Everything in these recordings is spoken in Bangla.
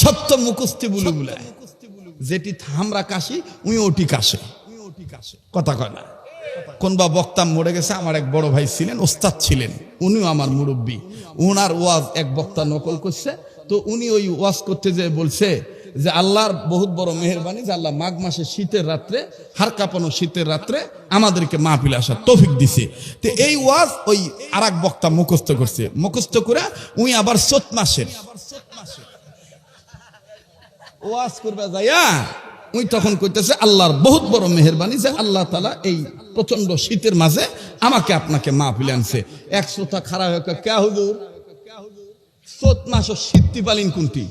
সত্য মুখস্থি বলে বলে যেটি থামরা কাশি উই ওটি কাশে কথা কয় না। কোন বা বক্তা মরে গেছে, আমার এক বড় ভাই ছিলেন, ওস্তাদ ছিলেন, উনিও আমার মুরব্বী। উনার ওয়াজ এক বক্তা নকল করছে, তো উনি ওই ওয়াজ করতে যে বলছে যে আল্লাহর বহুত বড় মেহেরবানি যে আল্লাহ মাঘ মাসে শীতের রাত্রে, হাড় কাঁপানো শীতের রাত্রে আমাদেরকে মাহফিলে আসার তৌফিক দিছে। তো এই ওয়াজ ওই আর এক বক্তা মুখস্থ করছে, মুখস্থ করে উই আবার চৈত মাসের ওয়াজ করবে যাইয়া উই তখন কইতেছে আল্লাহর বহুত বড় মেহেরবানি যে আল্লাহ তাআলা এই প্রচন্ড শীতের মাঝে আমাকে আপনাকে মাহফিলে আনছে। এক শ্রোতা খারাপ হয়ে কয়, কে হুজুর চৈত মাস শীতটি পালিন কোনটি?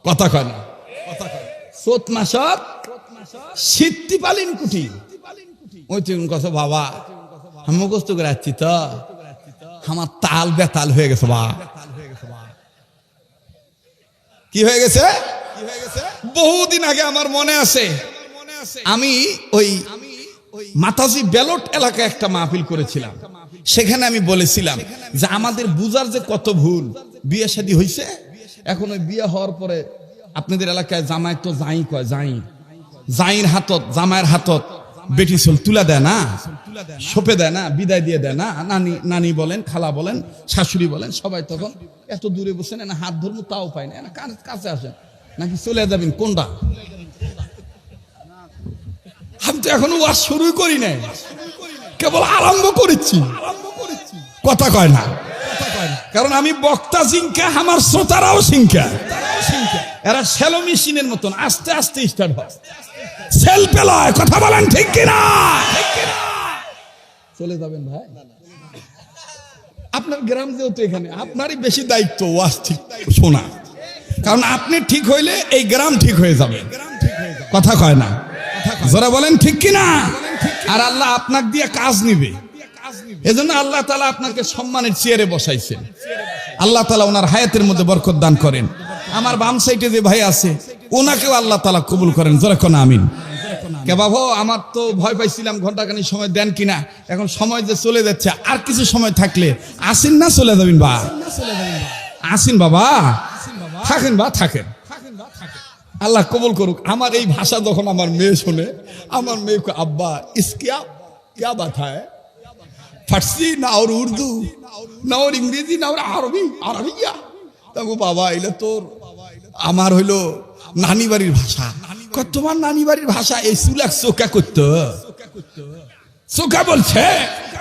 কথা কয় না। চৈত মাসর শীতটি পালিন কুটি? ওই তুমি কথা বাবা আমি মুখস্থ করে আসছি তো আমার তাল বেতাল হয়ে গেছে। বা কি হয়ে গেছে? বহুদিন আগে আমার মনে আছে, আমি ওই মাতাজি বেলট এলাকায় একটা মাহফিল করেছিলাম। সেখানে আমি বলেছিলাম যে আমাদের বুঝার যে কত ভুল। বিয়ে শাদী হয়েছে, এখন ওই বিয়ে হওয়ার পরে আপনাদের এলাকায় জামাই তো যাই কয়, জাইর হাতত জামাইয়ের হাতত বেটি চল তুলা দেয় না, সোপে দেয় না, বিদায় দিয়ে দেয় না। নানি বলেন, খালা বলেন, শাশুড়ি বলেন, সবাই তখন এত দূরে বসেন, না হাত ধরবো তাও পায় না, কাছে আসেন নাকি চলে যাবেন কোনটা? আমি তো এখনো ওয়াজ শুরুই করি নাই, কেবল আরম্ভ করেছি। কথা কয় না, কারণ আমি বক্তা সিংকা, আমার শ্রোতারাও সিংকা। এরা শ্যালো মেশিনের মতন আস্তে আস্তে স্টার্ট হয়, সেল পেলায়। কথা বলেন ঠিক কিনা? চলে যাবেন ভাই, আপনার গ্রাম যেহেতু এখানে আপনারই বেশি দায়িত্ব ওয়াজ ঠিক শোনা, কারণ আপনি ঠিক হইলে এই গ্রাম ঠিক হয়ে যাবে। কথা কয় না, যারা বলেন ঠিক কিনা? আর আল্লাহ আপনাকে দিয়ে কাজ নিবে, এজন্য আল্লাহ তাআলা আপনাকে সম্মানের চেয়ারে বসাইছেন। আল্লাহ তাআলা ওনার হায়াতের মধ্যে বরকত দান করেন। আমার বাম সাইডে যে ভাই আছে ওনাকেও আল্লাহ তাআলা কবুল করেন। জোরে কোন আমিন। কে বাবা, আমার তো ভয় পাইছিলাম ঘন্টাখানি সময় দেন কিনা, এখন সময় যে চলে যাচ্ছে, আর কিছু সময় থাকলে আসেন না চলে যাবেন? বা আসেন বাবা, থাকেন বা থাকেন, আল্লাহ কবুল করুক। আমার এই ভাষা যখন আমার মেয়ে শোনে, আমার মেয়ে কো আব্বা ইসকিয়া क्या बात है, ফার্সি না और উর্দু না और ইংরেজি না और আরবি क्या? তখন বাবা এটা তোর আমার হইলো নানি বাড়ির ভাষা। তোমার নানি বাড়ির ভাষা এই চুলাক চোখা করতো, চোখা বলছে।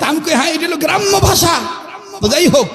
আমি কই হ্যাঁ এটা হলো গ্রাম্য ভাষা। যাই হোক,